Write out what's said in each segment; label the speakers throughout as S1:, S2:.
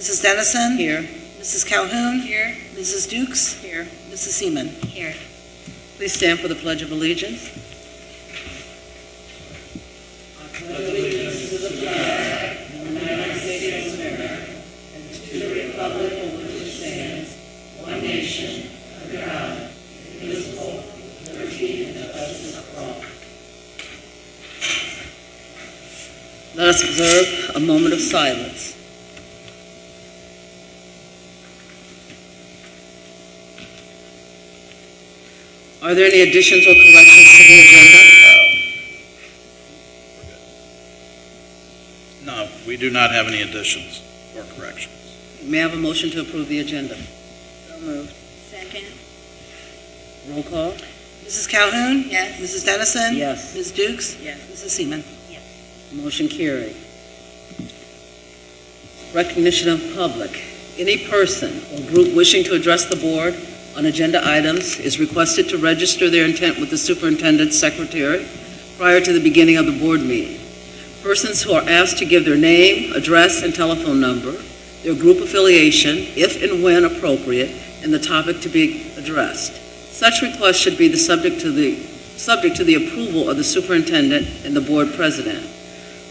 S1: Mrs. Dennison?
S2: Here.
S1: Mrs. Calhoun?
S3: Here.
S1: Mrs. Dukes?
S3: Here.
S1: Mrs. Seaman?
S3: Here.
S2: Please stand for the Pledge of Allegiance. Let us observe a moment of silence. Are there any additions or corrections to the agenda?
S4: No, we do not have any additions or corrections.
S2: May I have a motion to approve the agenda?
S3: So moved. Second.
S2: Roll call?
S1: Mrs. Calhoun?
S3: Yes.
S1: Mrs. Dennison?
S2: Yes.
S1: Ms. Dukes?
S3: Yes.
S1: Mrs. Seaman?
S2: Motion carried. Recognition of public. Any person or group wishing to address the board on agenda items is requested to register their intent with the superintendent's secretary prior to the beginning of the board meeting. Persons who are asked to give their name, address, and telephone number, their group affiliation, if and when appropriate, and the topic to be addressed. Such requests should be subject to the approval of the superintendent and the board president.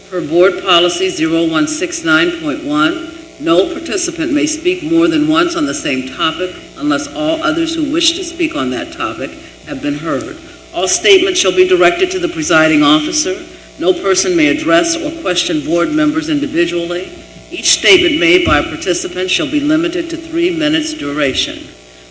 S2: Per Board Policy 0169.1, no participant may speak more than once on the same topic unless all others who wish to speak on that topic have been heard. All statements shall be directed to the presiding officer. No person may address or question board members individually. Each statement made by a participant shall be limited to 3 minutes duration.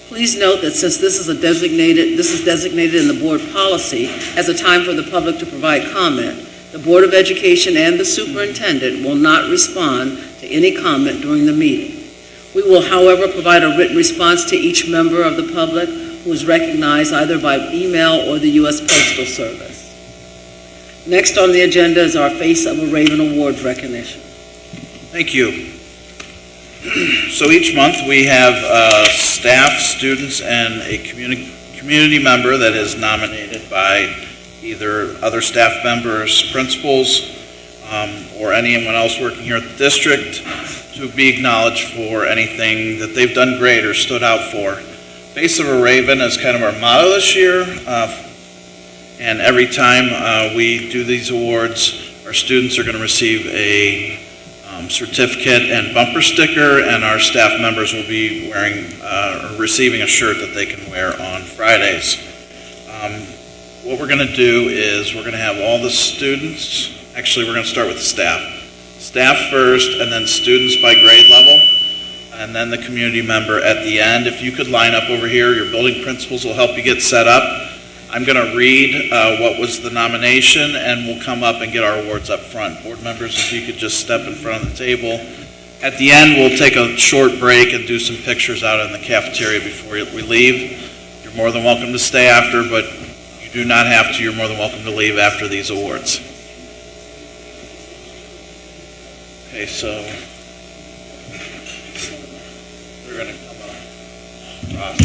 S2: Please note that since this is designated in the board policy as a time for the public to provide comment, the Board of Education and the superintendent will not respond to any comment during the meeting. We will, however, provide a written response to each member of the public who is recognized either by email or the U.S. Postal Service. Next on the agenda is our Face of a Raven Awards recognition.
S4: Thank you. So each month we have staff, students, and a community member that is nominated by either other staff members, principals, or anyone else working here at the district to be acknowledged for anything that they've done great or stood out for. Face of a Raven is kind of our motto this year, and every time we do these awards, our students are going to receive a certificate and bumper sticker, and our staff members will be wearing or receiving a shirt that they can wear on Fridays. What we're going to do is we're going to have all the students, actually we're going to start with the staff. Staff first, and then students by grade level, and then the community member at the end. If you could line up over here, your building principals will help you get set up. I'm going to read what was the nomination, and we'll come up and get our awards up front. Board members, if you could just step in front of the table. At the end, we'll take a short break and do some pictures out in the cafeteria before we leave. You're more than welcome to stay after, but you do not have to. You're more than welcome to leave after these awards. Okay, so we're going to come up.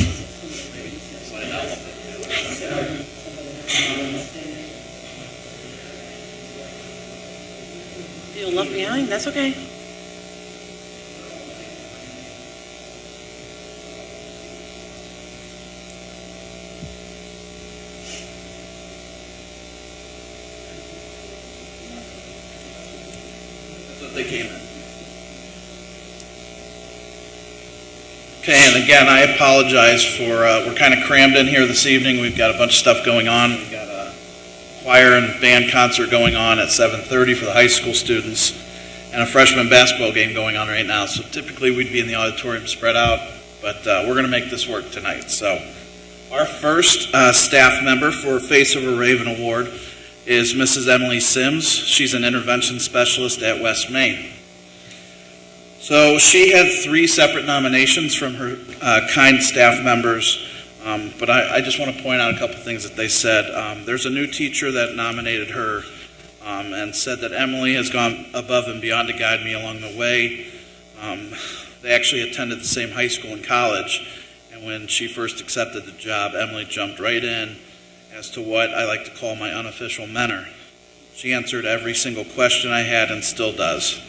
S4: Slide down a little bit.
S1: Feel left behind? That's okay.
S4: That's what they came in. Okay, and again, I apologize for, we're kind of crammed in here this evening. We've got a bunch of stuff going on. We've got a choir and band concert going on at 7:30 for the high school students, and a freshman basketball game going on right now. So typically we'd be in the auditorium spread out, but we're going to make this work tonight. So our first staff member for Face of a Raven Award is Mrs. Emily Sims. She's an intervention specialist at West Main. So she had 3 separate nominations from her kind staff members, but I just want to point out a couple things that they said. There's a new teacher that nominated her and said that Emily has gone above and beyond to guide me along the way. They actually attended the same high school and college, and when she first accepted the job, Emily jumped right in as to what I like to call my unofficial mentor. She answered every single question I had and still does.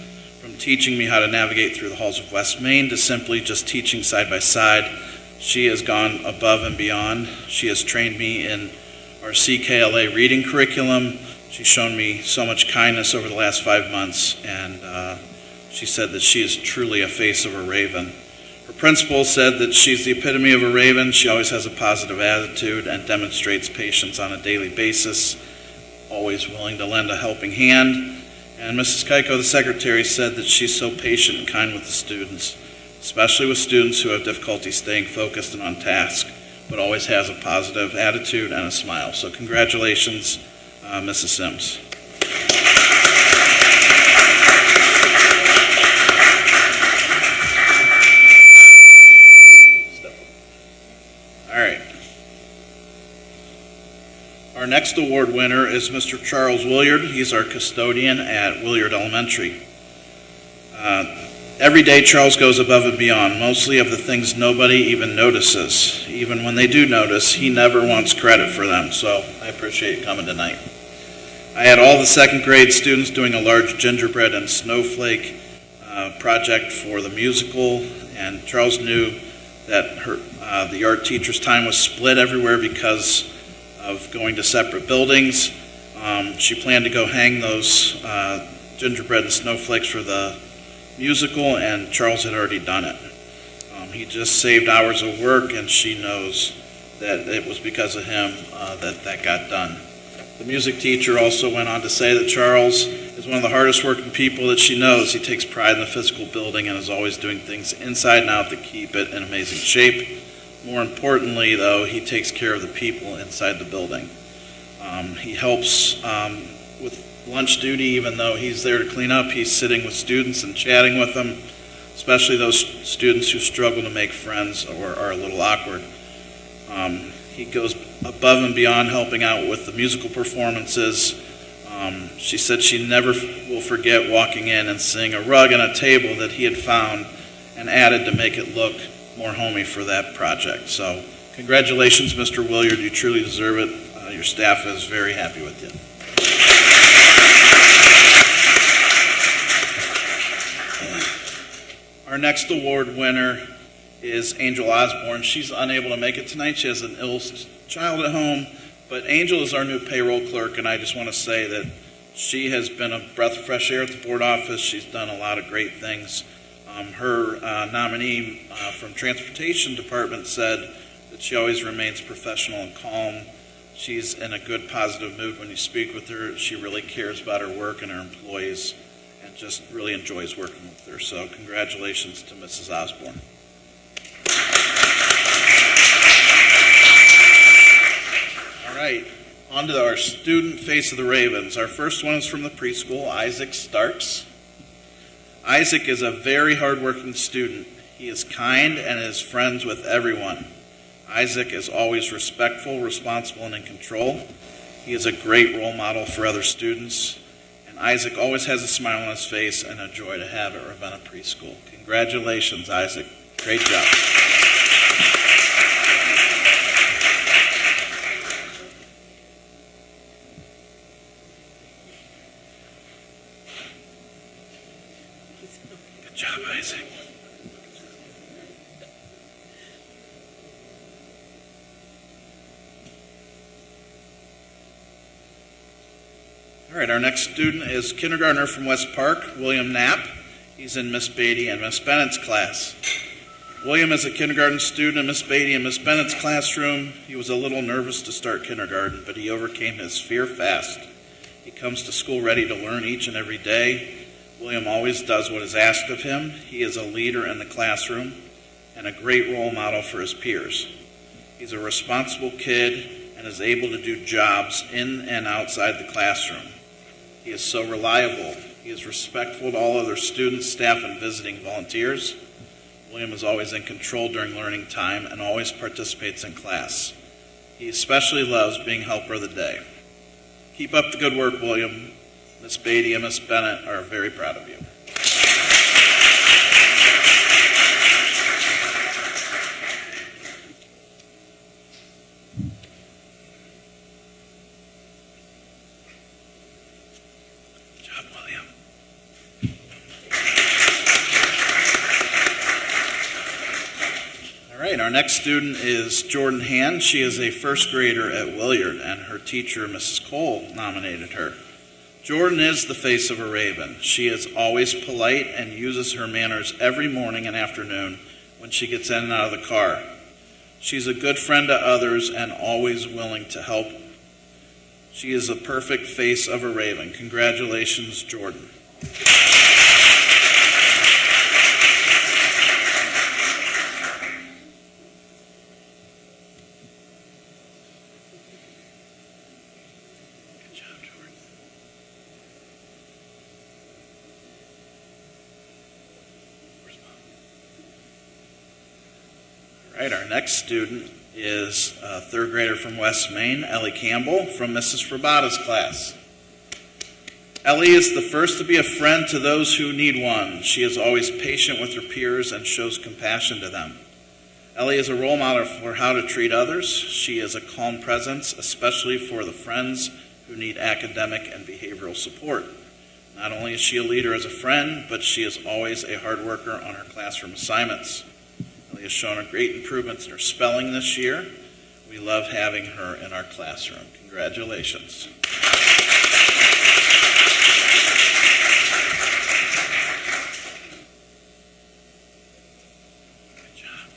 S4: From from teaching me how to navigate through the halls of West Main to simply just teaching side by side. She has gone above and beyond. She has trained me in our CKLA reading curriculum. She's shown me so much kindness over the last 5 months, and she said that she is truly a face of a Raven. Her principal said that she's the epitome of a Raven. She always has a positive attitude and demonstrates patience on a daily basis, always willing to lend a helping hand. And Mrs. Keiko, the secretary, said that she's so patient and kind with the students, especially with students who have difficulty staying focused and on task, but always has a positive attitude and a smile. So congratulations, Mrs. Sims. All right. Our next award winner is Mr. Charles Williard. He's our custodian at Williard Elementary. Every day Charles goes above and beyond, mostly of the things nobody even notices. Even when they do notice, he never wants credit for them, so I appreciate you coming tonight. I had all the second grade students doing a large gingerbread and snowflake project for the musical, and Charles knew that the art teacher's time was split everywhere because of going to separate buildings. She planned to go hang those gingerbread and snowflakes for the musical, and Charles had already done it. He just saved hours of work, and she knows that it was because of him that got done. The music teacher also went on to say that Charles is one of the hardest working people that she knows. He takes pride in the physical building and is always doing things inside and out to keep it in amazing shape. More importantly, though, he takes care of the people inside the building. He helps with lunch duty, even though he's there to clean up. He's sitting with students and chatting with them, especially those students who struggle to make friends or are a little awkward. He goes above and beyond helping out with the musical performances. She said she never will forget walking in and seeing a rug and a table that he had found and added to make it look more homey for that project. So congratulations, Mr. Williard. You truly deserve it. Your staff is very happy with you. Our next award winner is Angel Osborne. She's unable to make it tonight. She has an ill child at home, but Angel is our new payroll clerk, and I just want to say that she has been a breath of fresh air at the board office. She's done a lot of great things. Her nominee from Transportation Department said that she always remains professional and calm. She's in a good, positive mood when you speak with her. She really cares about her work and her employees and just really enjoys working with her. So congratulations to Mrs. Osborne. All right, on to our student face of the Ravens. Our first one is from the preschool, Isaac Starks. Isaac is a very hardworking student. He is kind and is friends with everyone. Isaac is always respectful, responsible, and in control. He is a great role model for other students. And Isaac always has a smile on his face and a joy to have at Ravenna Preschool. Congratulations, Isaac. Great job. Good job, Isaac. All right, our next student is kindergartner from West Park, William Knapp. He's in Miss Beatty and Miss Bennett's class. William is a kindergarten student in Miss Beatty and Miss Bennett's classroom. He was a little nervous to start kindergarten, but he overcame his fear fast. He comes to school ready to learn each and every day. William always does what is asked of him. He is a leader in the classroom and a great role model for his peers. He's a responsible kid and is able to do jobs in and outside the classroom. He is so reliable. He is respectful to all other students, staff, and visiting volunteers. William is always in control during learning time and always participates in class. He especially loves being helper of the day. Keep up the good work, William. Miss Beatty and Miss Bennett are very proud of you. Good job, William. our next student is Jordan Hand. She is a first grader at Williard, and her teacher, Mrs. Cole, nominated her. Jordan is the face of a Raven. She is always polite and uses her manners every morning and afternoon when she gets in and out of the car. She's a good friend to others and always willing to help. She is a perfect face of a Raven. Congratulations, Jordan. All right, our next student is a third grader from West Main, Ellie Campbell, from Mrs. Frabata's class. Ellie is the first to be a friend to those who need one. She is always patient with her peers and shows compassion to them. Ellie is a role model for how to treat others. She is a calm presence, especially for the friends who need academic and behavioral support. Not only is she a leader as a friend, but she is always a hard worker on her classroom assignments. Ellie has shown a great improvements in her spelling this year. We love having her in our classroom. Congratulations. Good job.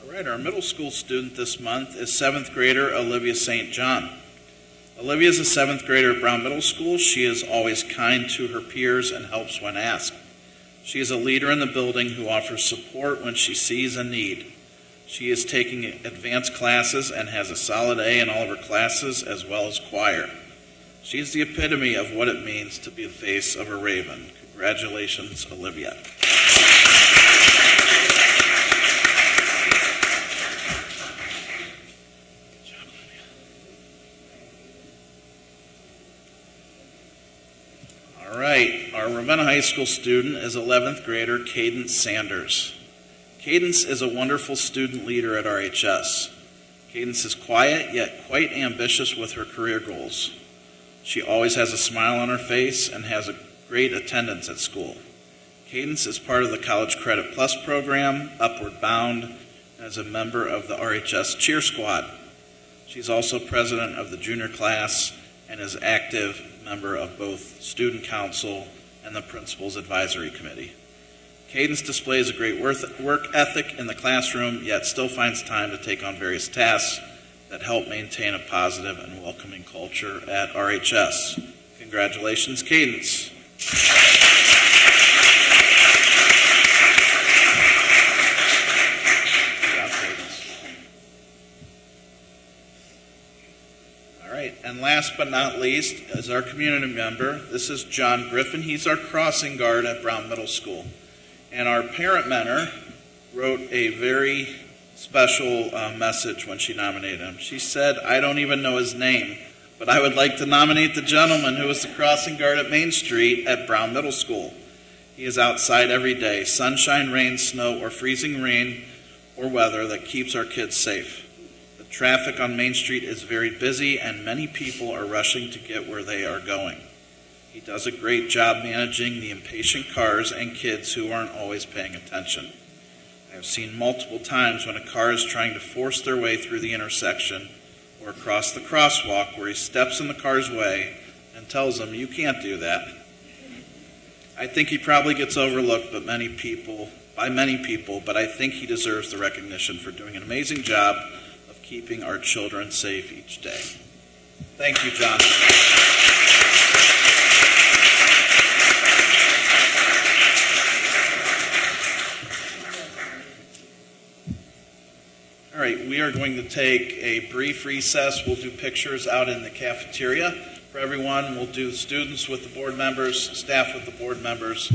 S4: All right, our middle school student this month is 7th grader Olivia St. John. Olivia is a 7th grader at Brown Middle School. She is always kind to her peers and helps when asked. She is a leader in the building who offers support when she sees a need. She is taking advanced classes and has a solid A in all of her classes as well as choir. She is the epitome of what it means to be the face of a Raven. Congratulations, Olivia. All right, our Ravenna High School student is 11th grader Cadence Sanders. Cadence is a wonderful student leader at RHS. Cadence is quiet yet quite ambitious with her career goals. She always has a smile on her face and has a great attendance at school. Cadence is part of the College Credit Plus program, Upward Bound, and is a member of the RHS Cheer Squad. She's also president of the junior class and is active member of both Student Council and the Principal's Advisory Committee. Cadence displays a great work ethic in the classroom, yet still finds time to take on various tasks that help maintain a positive and welcoming culture at RHS. Congratulations, Cadence. And last but not least is our community member. This is John Griffin. He's our crossing guard at Brown Middle School. And our parent mentor wrote a very special message when she nominated him. She said, "I don't even know his name, but I would like to nominate the gentleman who is the crossing guard at Main Street at Brown Middle School. He is outside every day, sunshine, rain, snow, or freezing rain or weather that keeps our kids safe. Traffic on Main Street is very busy and many people are rushing to get where they are going. He does a great job managing the impatient cars and kids who aren't always paying attention. I have seen multiple times when a car is trying to force their way through the intersection or across the crosswalk where he steps in the car's way and tells them, 'You can't do that.' I think he probably gets overlooked by many people, but I think he deserves the recognition for doing an amazing job keeping our children safe each day." Thank you, John. All right, we are going to take a brief recess. We'll do pictures out in the cafeteria for everyone. We'll do students with the board members, staff with the board members.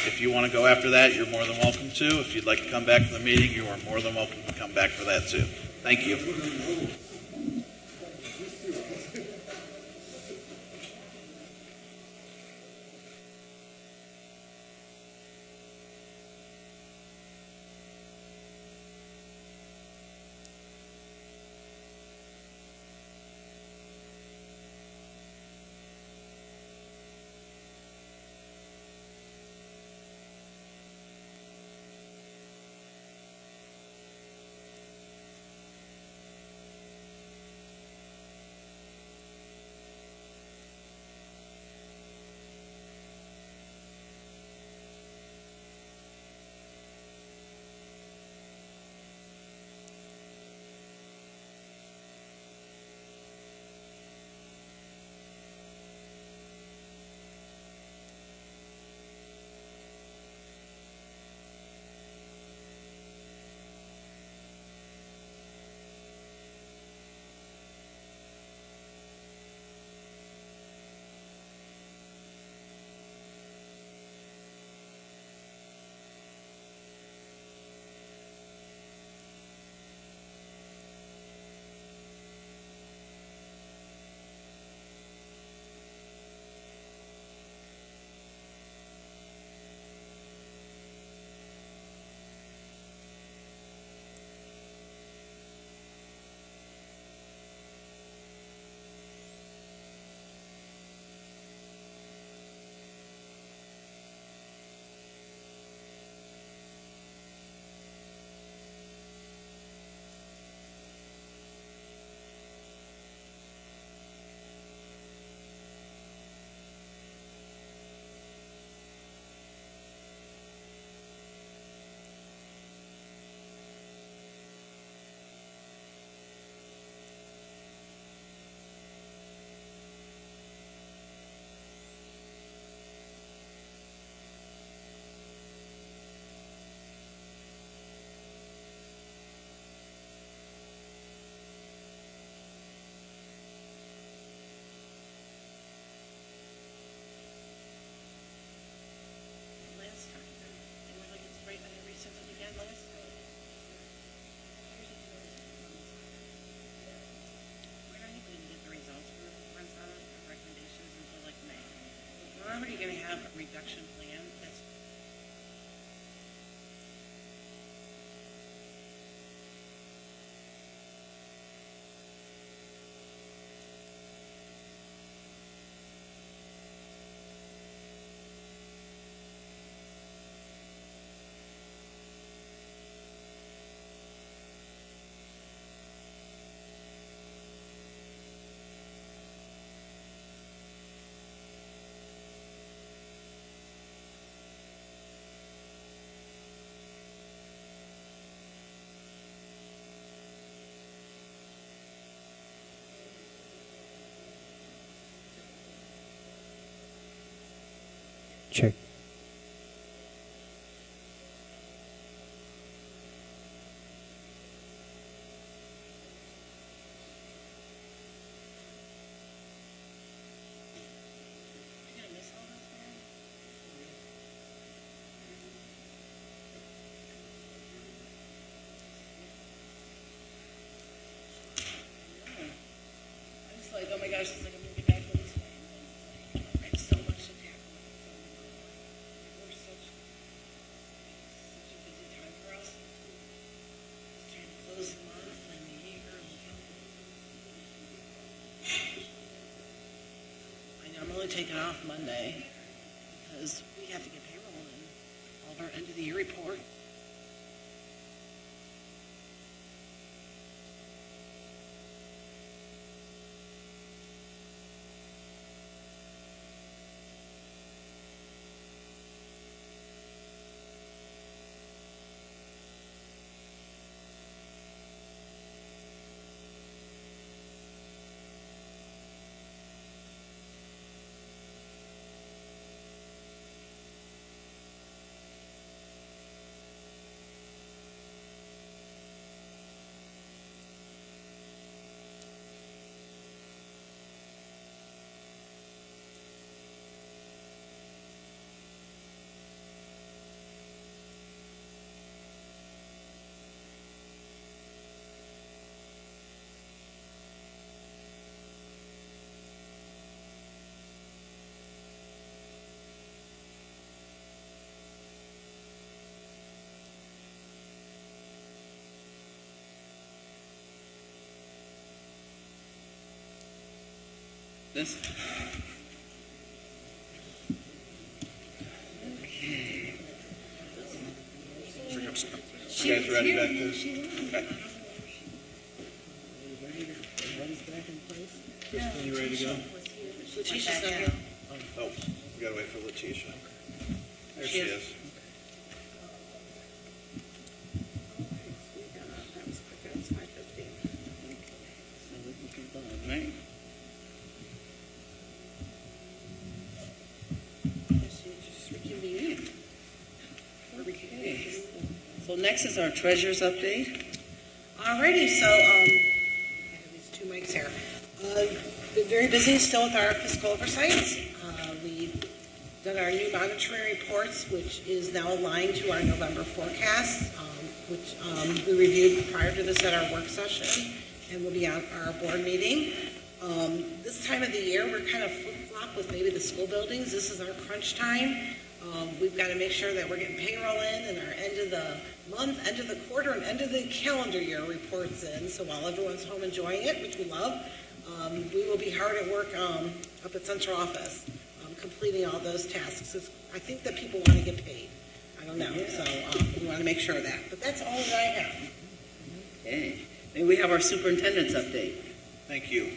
S4: If you want to go after that, you're more than welcome to. If you'd like to come back for the meeting, you are more than welcome to come back for that too. Thank you.
S1: reduction plan. That's
S5: Check.
S1: you gonna miss all this, man? I'm just like, oh my gosh, it's like I'm gonna get back to this way. And then it's like, so much to tackle. We're such a busy time for us. Just trying to close the month and the year. I know, I'm only taking off Monday because we have to get payroll and all of our end of the year report.
S2: This?
S4: You guys ready back there? Okay. You ready to go?
S1: Letitia's not here.
S4: Oh, we gotta wait for Letitia. There she is.
S2: Right.
S1: Just reconvene.
S2: Okay. So next is our treasurer's update.
S1: Alrighty, so, I have these two mics here. Been very busy still with our fiscal oversights. We've done our new monitoring reports, which is now aligned to our November forecast, which we reviewed prior to this at our work session, and will be on our board meeting. This time of the year, we're kind of flip-flop with maybe the school buildings. This is our crunch time. We've got to make sure that we're getting payroll in and our end of the month, end of the quarter, and end of the calendar year reports in. So while everyone's home enjoying it, which we love, we will be hard at work up at central office, completing all those tasks. I think that people want to get paid. I don't know, so we want to make sure of that. But that's all that I have.
S2: Okay. May we have our superintendent's update?
S4: Thank you.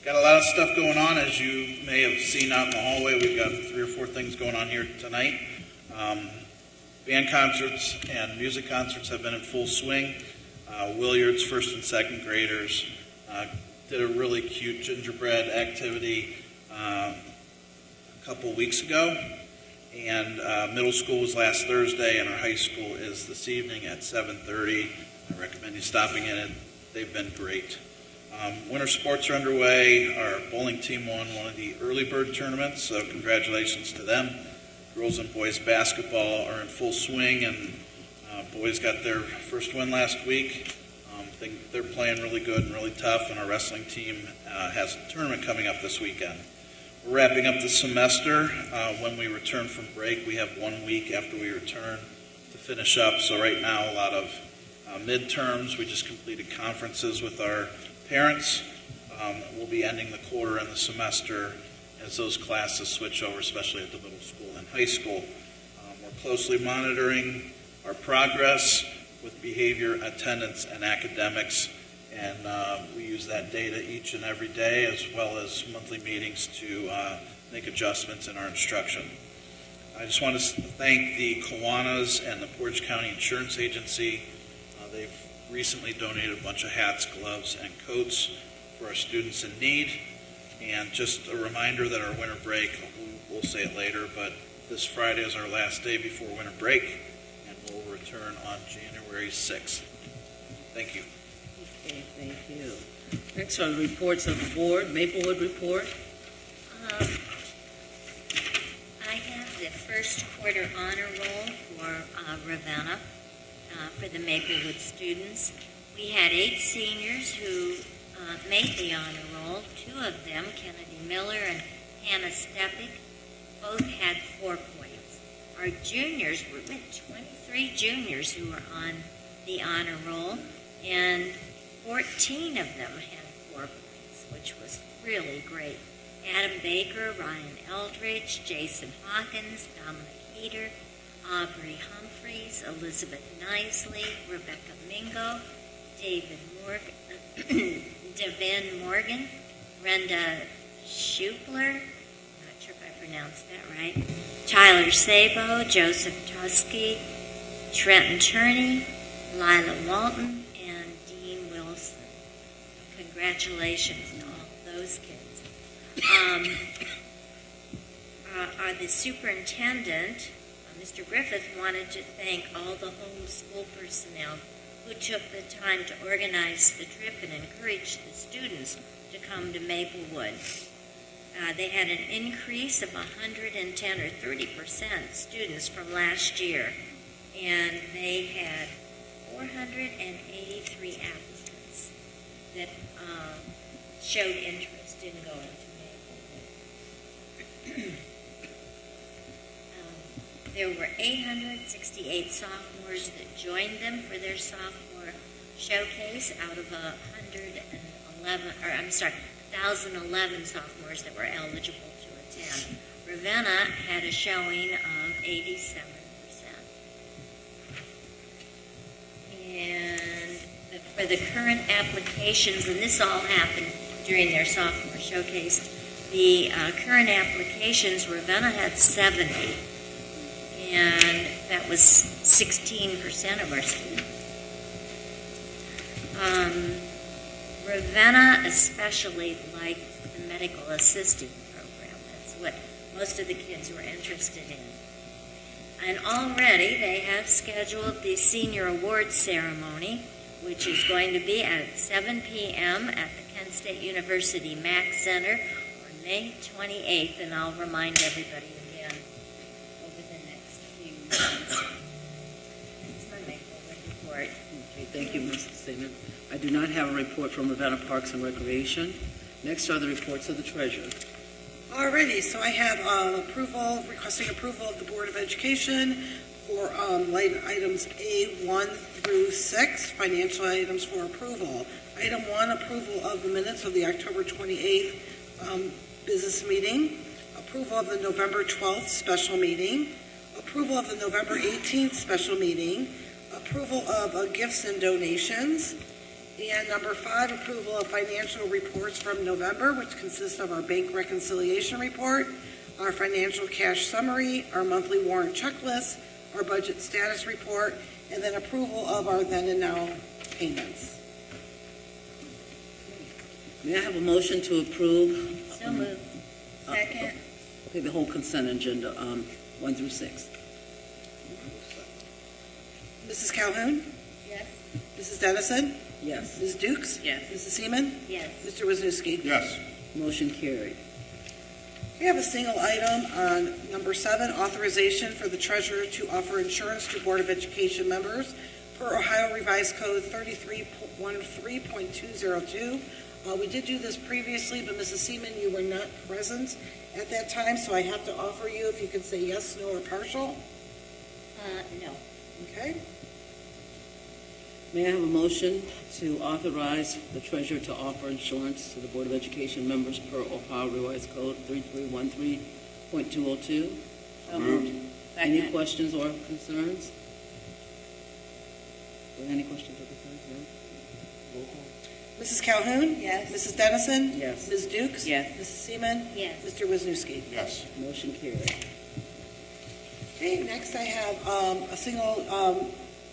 S4: Got a lot of stuff going on, as you may have seen out in the hallway. We've got 3 or 4 things going on here tonight. Band concerts and music concerts have been in full swing. Williard's first and second graders did a really cute gingerbread activity a couple weeks ago. And middle school was last Thursday, and our high school is this evening at 7:30. I recommend you stopping in, and they've been great. Winter sports are underway. Our bowling team won one of the early bird tournaments, so congratulations to them. Girls and boys basketball are in full swing, and boys got their first win last week. They're playing really good and really tough, and our wrestling team has a tournament coming up this weekend. We're wrapping up the semester. When we return from break, we have 1 week after we return to finish up. So right now, a lot of midterms. We just completed conferences with our parents. We'll be ending the quarter and the semester as those classes switch over, especially at the middle school and high school. We're closely monitoring our progress with behavior, attendance, and academics, and we use that data each and every day, as well as monthly meetings to make adjustments in our instruction. I just want to thank the Kiwanis and the Portage County Insurance Agency. They've recently donated a bunch of hats, gloves, and coats for our students in need. And just a reminder that our winter break, we'll say it later, but this Friday is our last day before winter break, and we'll return on January 6th. Thank you.
S2: Okay, thank you. Next are the reports of the board. Maplewood report.
S3: I have the first quarter honor roll for Ravenna for the Maplewood students. We had 8 seniors who made the honor roll. 2 of them, Kennedy Miller and Hannah Stepik, both had 4 points. Our juniors, we had 23 juniors who were on the honor roll, and 14 of them had 4 points, which was really great. Adam Baker, Ryan Eldridge, Jason Hawkins, Dominic Heater, Aubrey Humphreys, Elizabeth Nisley, Rebecca Mingo, David Morgan, Devin Morgan, Brenda Schupler, not sure if I pronounced that right, Tyler Sabo, Joseph Tusky, Trenton Turney, Lila Walton, and Dean Wilson. Congratulations to all those kids. The superintendent, Mr. Griffith, wanted to thank all the homeschool personnel who took the time to organize the trip and encourage the students to come to Maplewood. They had an increase of 110 or 30% students from last year, and they had 483 applicants that showed interest in going to Maplewood. There were 868 sophomores that joined them for their sophomore showcase out of 1,011 sophomores that were eligible to attend. Ravenna had a showing of 87%. And for the current applications, and this all happened during their sophomore showcase, the current applications, Ravenna had 70. And that was 16% of our students. Ravenna especially liked the medical assisting program. That's what most of the kids were interested in. And already they have scheduled the senior awards ceremony, which is going to be at 7 p.m. at the Kent State University Mack Center on May 28th, and I'll remind everybody again over the next few months. That's my Maplewood report.
S2: Okay, thank you, Mrs. Seaman. I do not have a report from Ravenna Parks and Recreation. Next are the reports of the treasurer.
S1: Alrighty, so I have requesting approval of the Board of Education for items A1 through 6, financial items for approval. Item 1, approval of the minutes of the October 28th business meeting, approval of the November 12th special meeting, approval of the November 18th special meeting, approval of gifts and donations, and number 5, approval of financial reports from November, which consists of our bank reconciliation report, our financial cash summary, our monthly warrant checklist, our budget status report, and then approval of our then and now payments.
S2: May I have a motion to approve?
S3: So moved. Second.
S2: Okay, the whole consent agenda, 1 through 6.
S1: Mrs. Calhoun?
S3: Yes.
S1: Mrs. Dennison?
S2: Yes.
S1: Ms. Dukes?
S3: Yes.
S1: Mrs. Seaman?
S3: Yes.
S1: Mr. Wisniewski?
S4: Yes.
S2: Motion carried.
S1: We have a single item on number 7, authorization for the treasurer to offer insurance to Board of Education members per Ohio Revised Code 3313.202. We did do this previously, but Mrs. Seaman, you were not present at that time, so I have to offer you if you can say yes, no, or partial.
S3: No.
S1: Okay?
S2: May I have a motion to authorize the treasurer to offer insurance to the Board of Education members per Ohio Revised Code 3313.202?
S5: So moved.
S2: Any
S5: Second.
S2: questions or concerns? Any questions or concerns? No? Roll call.
S1: Mrs. Calhoun?
S5: Yes.
S1: Mrs. Dennison?
S2: Yes.
S1: Ms. Dukes?
S5: Yes.
S1: Mrs. Seaman?
S3: Yes.
S1: Mr. Wisniewski?
S4: Yes.
S2: Motion carried.
S1: Okay, next I have a single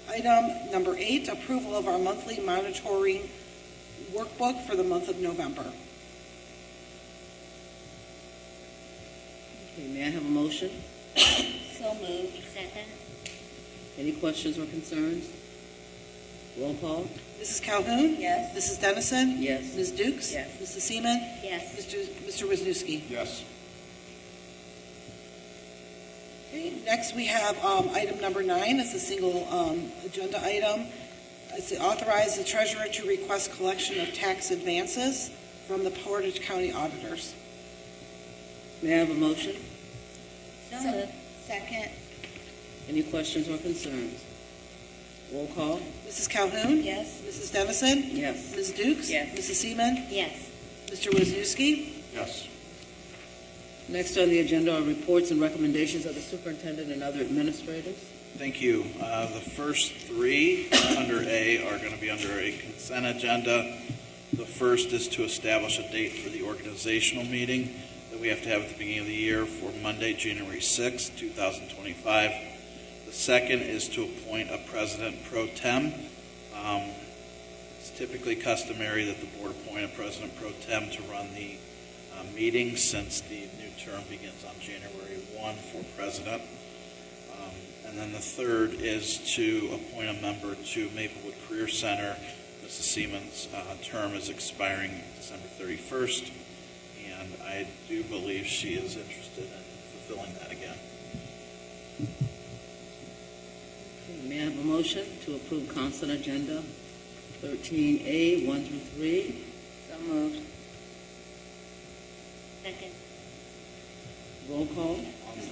S1: item, number 8, approval of our monthly monitoring workbook for the month of November.
S2: Okay, may I have a motion?
S3: So moved. Second.
S2: Any questions or concerns? Roll call.
S1: Mrs. Calhoun?
S5: Yes.
S1: Mrs. Dennison?
S2: Yes.
S1: Ms. Dukes?
S5: Yes.
S1: Mrs. Seaman?
S3: Yes.
S1: Mr. Wisniewski?
S4: Yes.
S1: Okay, next we have item number 9. It's a single agenda item. It's to authorize the treasurer to request collection of tax advances from the Portage County auditors.
S2: May I have a motion?
S3: So moved.
S5: Second.
S2: Any questions or concerns? Roll call.
S1: Mrs. Calhoun?
S5: Yes.
S1: Mrs. Dennison?
S2: Yes.
S1: Ms. Dukes?
S5: Yes.
S1: Mrs. Seaman?
S3: Yes.
S1: Mr. Wisniewski?
S4: Yes.
S2: Next on the agenda are reports and recommendations of the superintendent and other administrators.
S4: Thank you. The first 3 under A are going to be under a consent agenda. The first is to establish a date for the organizational meeting that we have to have at the beginning of the year for Monday, January 6, 2025. The second is to appoint a president pro tem. It's typically customary that the board appoint a president pro tem to run the meetings since the new term begins on January 1 for president. And then the third is to appoint a member to Maplewood Career Center. Mrs. Seaman's term is expiring December 31st, and I do believe she is interested in fulfilling that again.
S2: Okay, may I have a motion to approve consent agenda 13A, 1 through 3?
S5: So moved.
S3: Second.
S2: Roll call.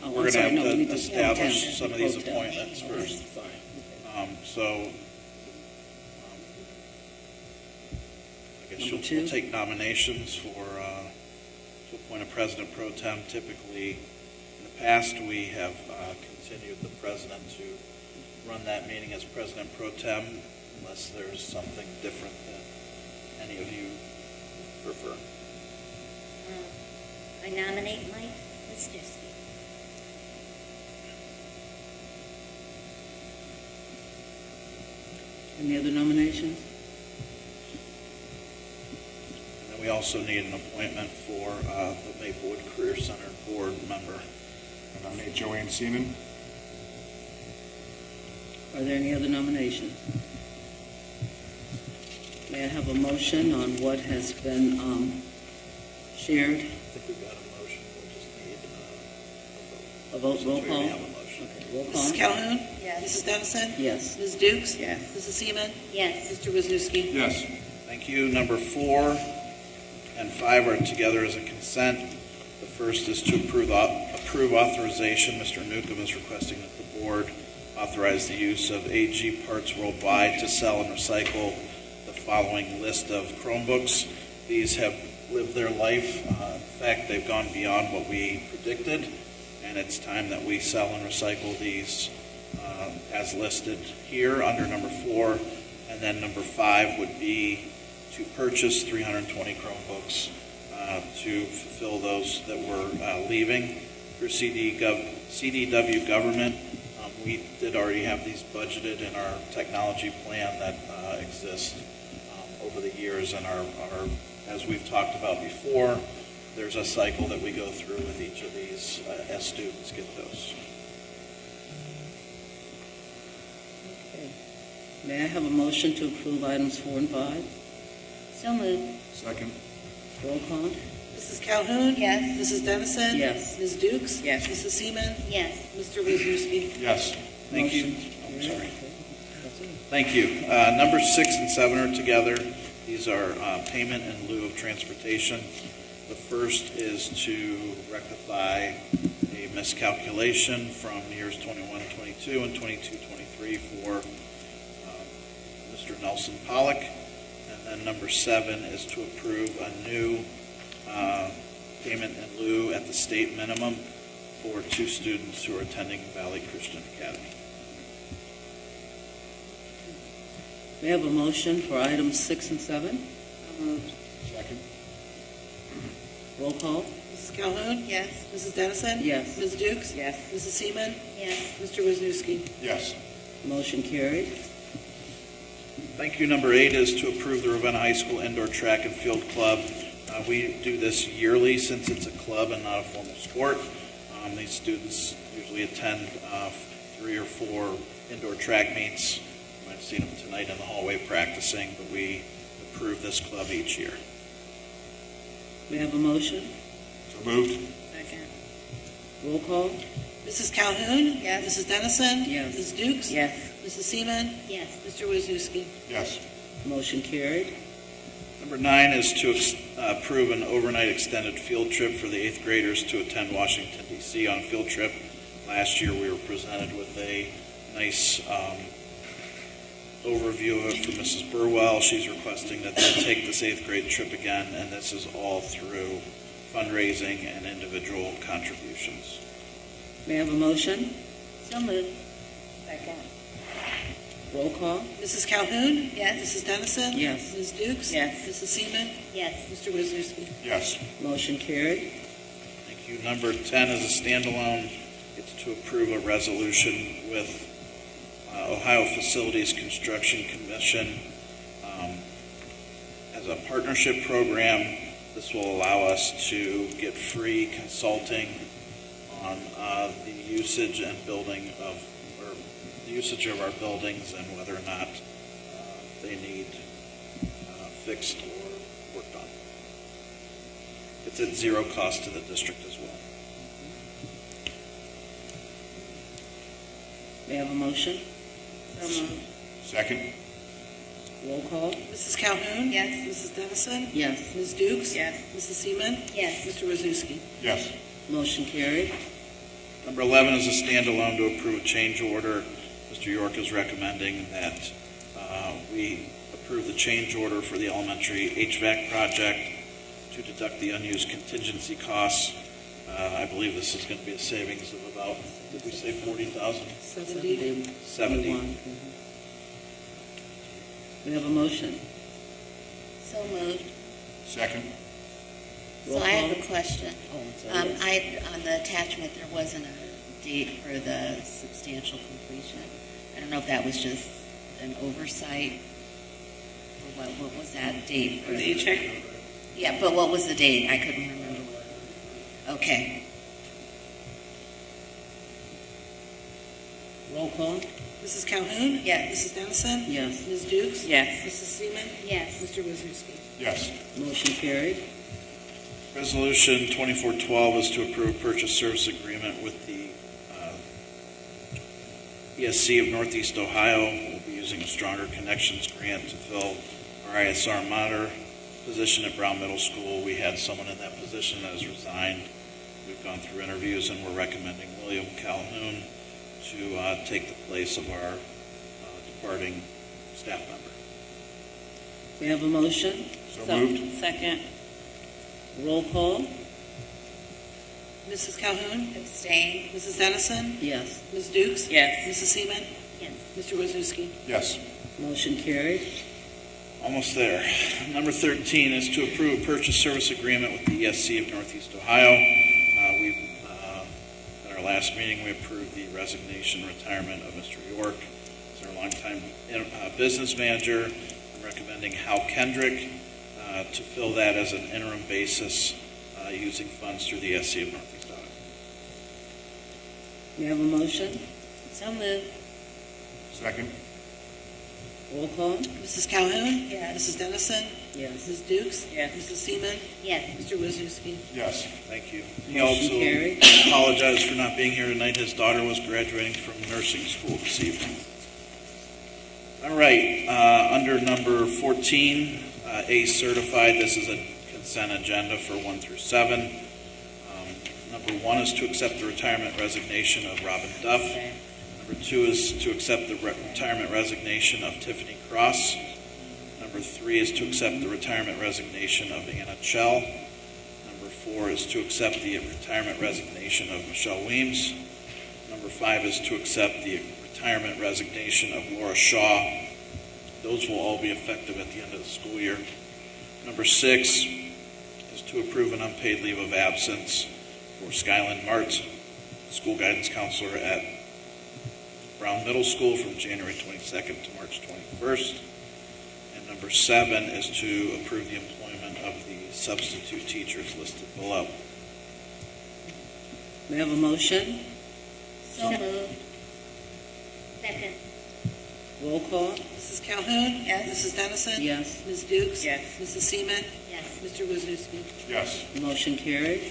S2: Oh,
S4: We're
S2: I'm sorry,
S4: going
S2: no, we
S4: to
S2: need
S4: have
S2: to
S4: to establish
S2: pro tem.
S4: some of these
S2: Pro tem.
S4: appointments first.
S2: Sorry.
S4: So, I guess
S2: Number
S4: we'll
S2: 2.
S4: take nominations for, to appoint a president pro tem. Typically, in the past, we have continued the president to run that meeting as president pro tem unless there's something different that any of you prefer.
S3: I nominate Mike Wisniewski.
S2: Any other nominations?
S4: And then we also need an appointment for the Maplewood Career Center board member.
S6: I nominate Joanne Seaman.
S2: Are there any other nominations? May I have a motion on what has been shared?
S4: I think we've got a motion, we'll just need
S2: A vote, roll
S4: since we
S2: call?
S4: already have a motion.
S2: Okay, roll call.
S1: Mrs. Calhoun?
S5: Yes.
S1: Mrs. Dennison?
S2: Yes.
S1: Ms. Dukes?
S5: Yes.
S1: Mrs. Seaman?
S3: Yes.
S1: Mr. Wisniewski?
S6: Yes.
S4: Thank you. Number 4 and 5 are together as a consent. The first is to approve authorization. Mr. Newcomb is requesting that the board authorize the use of AG Parts Worldwide to sell and recycle the following list of Chromebooks. These have lived their life. In fact, they've gone beyond what we predicted, and it's time that we sell and recycle these as listed here under number 4. And then number 5 would be to purchase 320 Chromebooks to fulfill those that were leaving through CDW government. We did already have these budgeted in our technology plan that exists over the years, and our, as we've talked about before, there's a cycle that we go through with each of these as students get those.
S2: Okay. May I have a motion to approve items 4 and 5?
S3: So moved.
S6: Second.
S2: Roll call.
S1: Mrs. Calhoun?
S5: Yes.
S1: Mrs. Dennison?
S2: Yes.
S1: Ms. Dukes?
S5: Yes.
S1: Mrs. Seaman?
S3: Yes.
S1: Mr. Wisniewski?
S6: Yes.
S4: Thank you.
S2: Motion-
S4: I'm sorry. Thank you. Number 6 and 7 are together. These are payment in lieu of transportation. The first is to rectify a miscalculation from years 21-22 and 22-23 for Mr. Nelson Pollock. And then number 7 is to approve a new payment in lieu at the state minimum for 2 students who are attending Valley Christian Academy.
S2: May I have a motion for items 6 and 7?
S5: So moved.
S6: Second.
S2: Roll call?
S1: Mrs. Calhoun?
S5: Yes.
S1: Mrs. Dennison?
S2: Yes.
S1: Ms. Dukes?
S5: Yes.
S1: Mrs. Seaman?
S3: Yes.
S1: Mr. Wisniewski?
S6: Yes.
S2: Motion carried.
S4: Thank you. Number 8 is to approve the Ravenna High School Indoor Track and Field Club. We do this yearly since it's a club and not a formal sport. These students usually attend 3 or 4 indoor track meets. You might have seen them tonight in the hallway practicing, but we approve this club each year.
S2: May I have a motion?
S6: So moved.
S5: Second.
S2: Roll call?
S1: Mrs. Calhoun?
S5: Yes.
S1: Mrs. Dennison?
S2: Yes.
S1: Ms. Dukes?
S5: Yes.
S1: Mrs. Seaman?
S3: Yes.
S1: Mr. Wisniewski?
S6: Yes.
S2: Motion carried.
S4: Number 9 is to approve an overnight extended field trip for the 8th graders to attend Washington, D.C. on a field trip. Last year, we were presented with a nice overview of it from Mrs. Burwell. She's requesting that they take this 8th grade trip again, and this is all through fundraising and individual contributions.
S2: May I have a motion?
S3: So moved.
S5: Second.
S2: Roll call?
S1: Mrs. Calhoun?
S5: Yes.
S1: Mrs. Dennison?
S2: Yes.
S1: Ms. Dukes?
S5: Yes.
S1: Mrs. Seaman?
S3: Yes.
S1: Mr. Wisniewski?
S6: Yes.
S2: Motion carried.
S4: Thank you. Number 10 is a standalone. It's to approve a resolution with Ohio Facilities Construction Commission as a partnership program. This will allow us to get free consulting on the usage and building of, or the usage of our buildings and whether or not they need fixed or worked on. It's at zero cost to the district as well.
S2: May I have a motion?
S5: So moved.
S6: Second.
S2: Roll call?
S1: Mrs. Calhoun?
S5: Yes.
S1: Mrs. Dennison?
S2: Yes.
S1: Ms. Dukes?
S5: Yes.
S1: Mrs. Seaman?
S3: Yes.
S1: Mr. Wisniewski?
S6: Yes.
S2: Motion carried.
S4: Number 11 is a standalone to approve a change order. Mr. York is recommending that we approve the change order for the elementary HVAC project to deduct the unused contingency costs. I believe this is going to be a savings of about, did we say 40,000?
S1: 70.
S4: 70.
S2: We have a motion.
S5: So moved.
S6: Second.
S2: Roll
S5: So I have
S2: call?
S5: a question.
S2: Oh, I'm sorry.
S5: On the attachment, there wasn't a date for the substantial completion. I don't know if that was just an oversight, or what was that date?
S1: For the check?
S5: Yeah, but what was the date? I couldn't remember. Okay.
S2: Roll call?
S1: Mrs. Calhoun?
S5: Yes.
S1: Mrs. Dennison?
S2: Yes.
S1: Ms. Dukes?
S5: Yes.
S1: Mrs. Seaman?
S3: Yes.
S1: Mr. Wisniewski?
S6: Yes.
S2: Motion carried.
S4: Resolution 2412 is to approve purchase service agreement with the ESC of Northeast Ohio. We'll be using a Stronger Connections grant to fill our ISR monitor position at Brown Middle School. We had someone in that position that has resigned. We've gone through interviews and we're recommending William Calhoun to take the place of our departing staff member.
S2: We have a motion.
S6: So moved.
S5: Second.
S2: Roll call?
S1: Mrs. Calhoun?
S5: Abstain.
S1: Mrs. Dennison?
S2: Yes.
S1: Ms. Dukes?
S5: Yes.
S1: Mrs. Seaman?
S3: Yes.
S1: Mr. Wisniewski?
S6: Yes.
S2: Motion carried.
S4: Almost there. Number 13 is to approve a purchase service agreement with the ESC of Northeast Ohio. At our last meeting, we approved the resignation and retirement of Mr. York as our longtime business manager. I'm recommending Hal Kendrick to fill that as an interim basis using funds through the ESC of Northeast Ohio.
S2: We have a motion.
S5: So moved.
S6: Second.
S2: Roll call?
S1: Mrs. Calhoun?
S5: Yes.
S1: Mrs. Dennison?
S2: Yes.
S1: Ms. Dukes?
S5: Yes.
S1: Mrs. Seaman?
S3: Yes.
S1: Mr. Wisniewski?
S6: Yes.
S4: Thank you. He
S2: Motion
S4: also
S2: carried.
S4: apologized for not being here tonight. His daughter was graduating from nursing school this evening. All right, under number 14, A certified, this is a consent agenda for 1 through 7. Number 1 is to accept the retirement resignation of Robin Duff. Number 2 is to accept the retirement resignation of Tiffany Cross. Number 3 is to accept the retirement resignation of Anna Chell. Number 4 is to accept the retirement resignation of Michelle Weems. Number 5 is to accept the retirement resignation of Laura Shaw. Those will all be effective at the end of the school year. Number 6 is to approve an unpaid leave of absence for Skyland Mart, school guidance counselor at Brown Middle School from January 22nd to March 21st. And number 7 is to approve the employment of the substitute teachers listed below.
S2: May I have a motion?
S5: So moved.
S3: Second.
S2: Roll call?
S1: Mrs. Calhoun?
S5: Yes.
S1: Mrs. Dennison?
S2: Yes.
S1: Ms. Dukes?
S5: Yes.
S1: Mrs. Seaman?
S3: Yes.
S1: Mr. Wisniewski?
S6: Yes.
S2: Motion carried.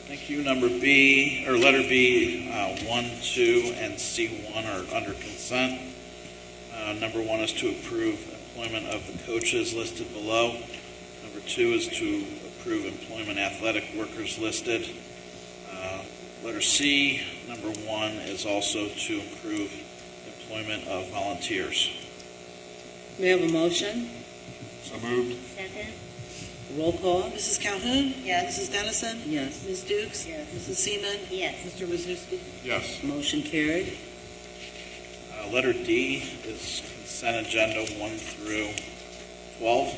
S4: Thank you. Number B, or letter B, 1, 2, and C1 are under consent. Number 1 is to approve employment of the coaches listed below. Number 2 is to approve employment athletic workers listed. Letter C, number 1 is also to approve employment of volunteers.
S2: May I have a motion?
S6: So moved.
S3: Second.
S2: Roll call?
S1: Mrs. Calhoun?
S5: Yes.
S1: Mrs. Dennison?
S2: Yes.
S1: Ms. Dukes?
S5: Yes.
S1: Mrs. Seaman?
S3: Yes.
S1: Mr. Wisniewski?
S6: Yes.
S2: Motion carried.
S4: Letter D is consent agenda 1 through 12.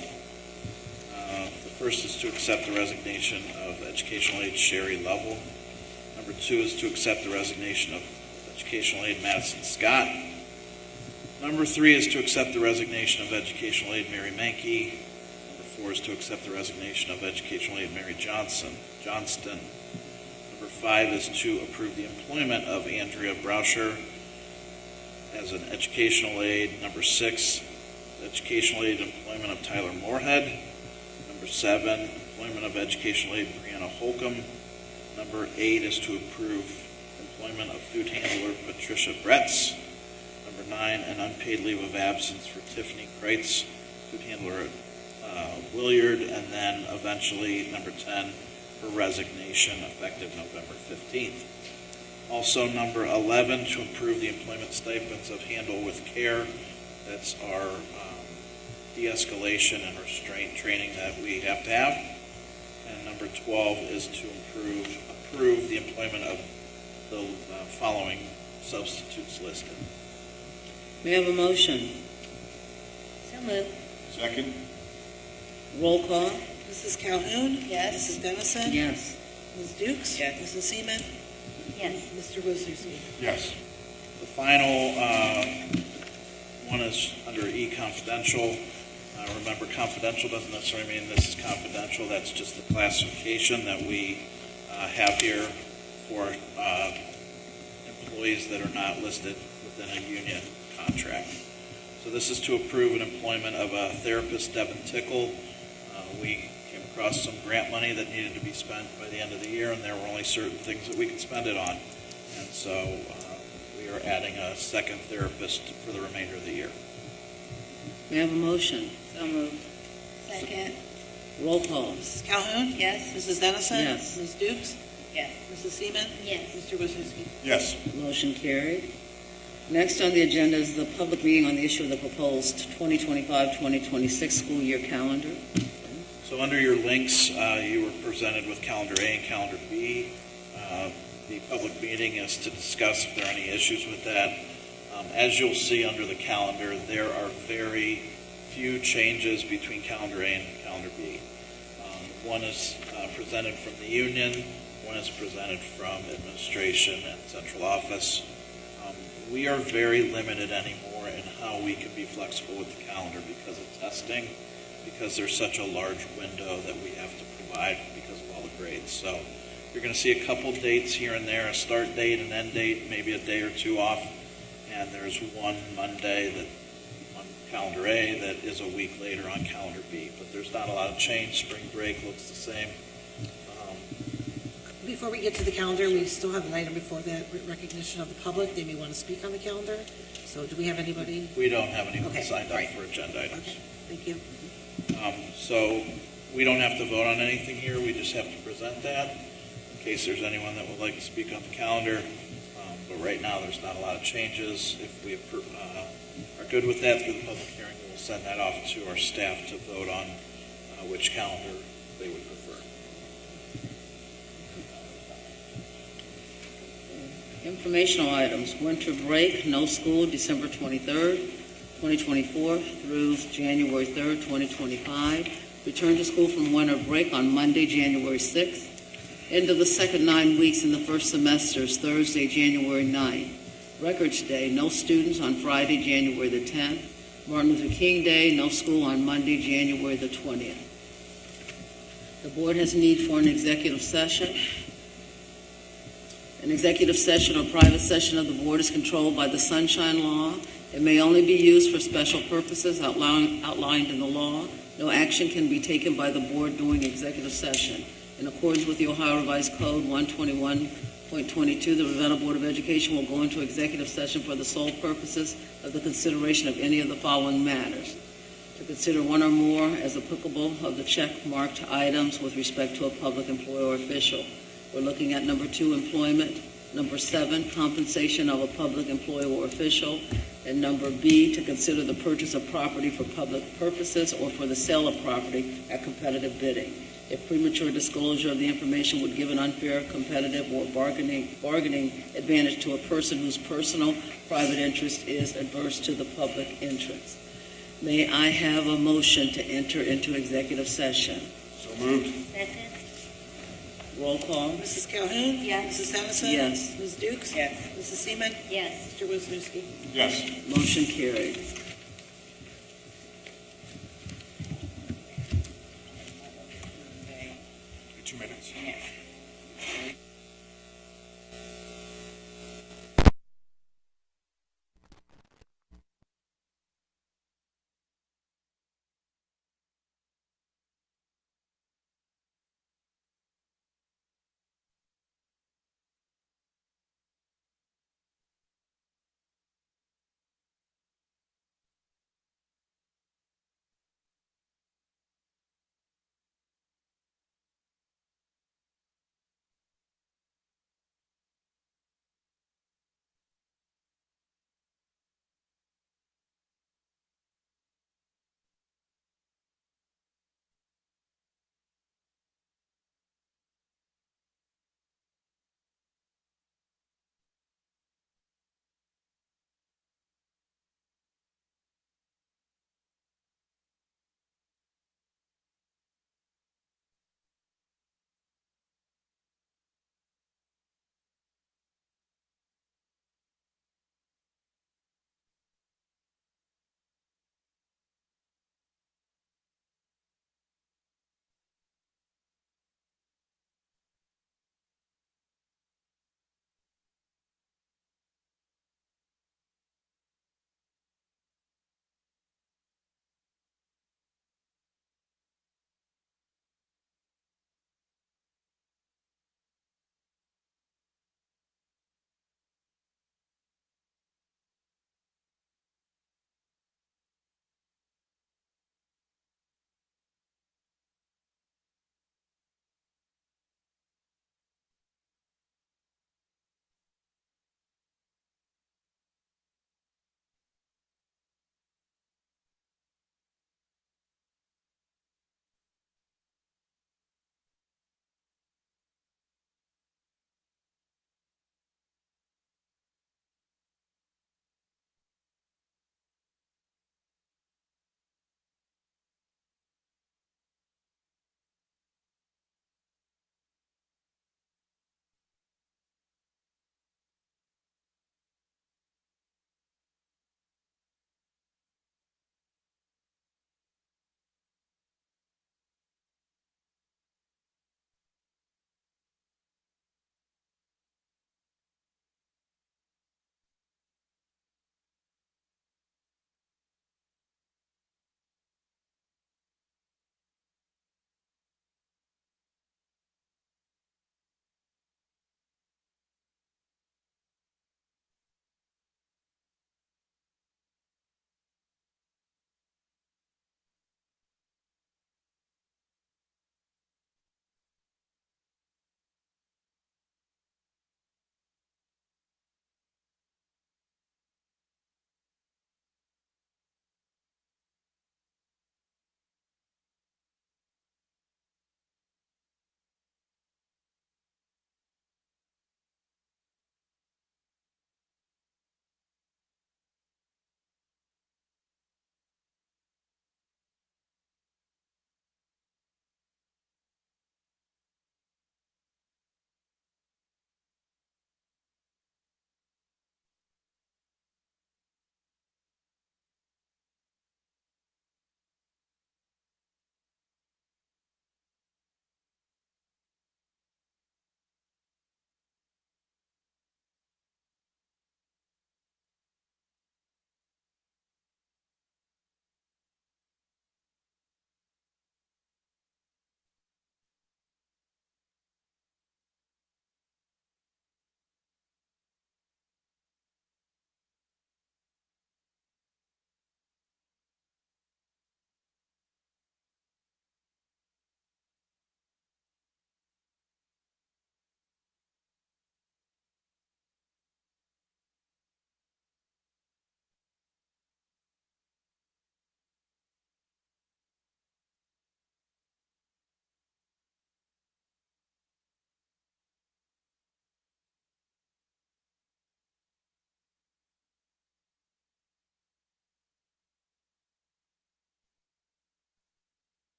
S4: The first is to accept the resignation of educational aide Sherry Lovell. Number 2 is to accept the resignation of educational aide Madison Scott. Number 3 is to accept the resignation of educational aide Mary Mankey. Number 4 is to accept the resignation of educational aide Mary Johnston. Number 5 is to approve the employment of Andrea Brauscher as an educational aide. Number 6, educational aide employment of Tyler Moorhead. Number 7, employment of educational aide Brianna Holcomb. Number 8 is to approve employment of food handler Patricia Bretz. Number 9, an unpaid leave of absence for Tiffany Kreitz, food handler Williard. And then eventually, number 10, her resignation effective November 15th. Also, number 11, to approve the employment stipends of Handle with Care. That's our de-escalation and restraint training that we have to have. And number 12 is to approve the employment of the following substitutes listed.
S2: May I have a motion?
S3: So moved.
S6: Second.
S2: Roll call?
S1: Mrs. Calhoun?
S5: Yes.
S1: Mrs. Dennison?
S2: Yes.
S1: Ms. Dukes?
S5: Yes.
S1: Mrs. Seaman?
S3: Yes.
S1: Mr. Wisniewski?
S6: Yes.
S4: The final one is under E, confidential. Remember, confidential doesn't necessarily mean this is confidential. That's just the classification that we have here for employees that are not listed within a union contract. So this is to approve an employment of a therapist, Devin Tickle. We came across some grant money that needed to be spent by the end of the year, and there were only certain things that we could spend it on. And so we are adding a second therapist for the remainder of the year.
S2: May I have a motion?
S5: So moved. Second.
S2: Roll call?
S1: Mrs. Calhoun?
S5: Yes.
S1: Mrs. Dennison?
S2: Yes.
S1: Ms. Dukes?
S5: Yes.
S1: Mrs. Seaman?
S3: Yes.
S1: Mr. Wisniewski?
S6: Yes.
S2: Motion carried. Next on the agenda is the public meeting on the issue of the proposed 2025-2026 school year calendar.
S4: So under your links, you were presented with Calendar A and Calendar B. The public meeting is to discuss if there are any issues with that. As you'll see under the calendar, there are very few changes between Calendar A and Calendar B. One is presented from the union, one is presented from administration and central office. We are very limited anymore in how we can be flexible with the calendar because of testing, because there's such a large window that we have to provide because of all the grades. So you're going to see a couple dates here and there, a start date, an end date, maybe a day or two off, and there's one Monday on Calendar A that is a week later on Calendar B. But there's not a lot of change. Spring break looks the same.
S1: Before we get to the calendar, we still have an item before that, recognition of the public. They may want to speak on the calendar. So do we have anybody?
S4: We don't have anyone
S1: Okay,
S4: signed up
S1: right.
S4: for agenda items.
S1: Okay, thank you.
S4: So we don't have to vote on anything here, we just have to present that in case there's anyone that would like to speak on the calendar. But right now, there's not a lot of changes. If we are good with that through the public hearing, we'll send that off to our staff to vote on which calendar they would prefer.
S2: Informational items, winter break, no school, December 23rd, 2024 through January 3rd, 2025. Return to school from winter break on Monday, January 6th. End of the second 9 weeks in the first semester is Thursday, January 9th. Records Day, no students on Friday, January the 10th. Martin Luther King Day, no school on Monday, January the 20th. The board has need for an executive session. An executive session or private session of the board is controlled by the Sunshine Law. It may only be used for special purposes outlined in the law. No action can be taken by the board during executive session. In accordance with the Ohio Revised Code 121.22, the Ravenna Board of Education will go into executive session for the sole purposes of the consideration of any of the following matters: to consider one or more as applicable of the check-marked items with respect to a public employee or official. We're looking at number 2, employment; number 7, compensation of a public employee or official; and number B, to consider the purchase of property for public purposes or for the sale of property at competitive bidding. If premature disclosure of the information would give an unfair, competitive, or bargaining advantage to a person whose personal private interest is adverse to the public interest. May I have a motion to enter into executive session?
S6: So moved.
S3: Second?
S2: Roll call.
S1: Mrs. Calhoun?
S3: Yes.
S1: Mrs. Dennison?
S2: Yes.
S1: Ms. Dukes?
S5: Yes.
S1: Mrs. Seaman?
S3: Yes.
S1: Mr. Wisniewski?
S6: Yes.
S2: Motion carried.
S6: 2 minutes.
S5: Yes.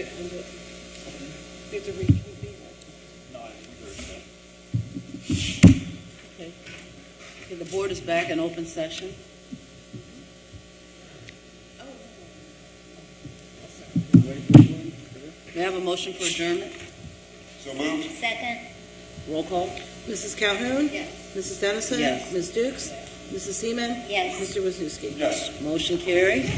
S1: to end it. We have to reconvene.
S6: No, I think
S2: Okay. Okay, the board is back in open session. May I have a motion for adjournment?
S6: So moved.
S3: Second?
S2: Roll call?
S1: Mrs. Calhoun?
S3: Yes.
S1: Mrs. Dennison?
S2: Yes.
S1: Ms. Dukes? Mrs. Seaman?
S3: Yes.
S1: Mr. Wisniewski?
S6: Yes.
S2: Motion carried.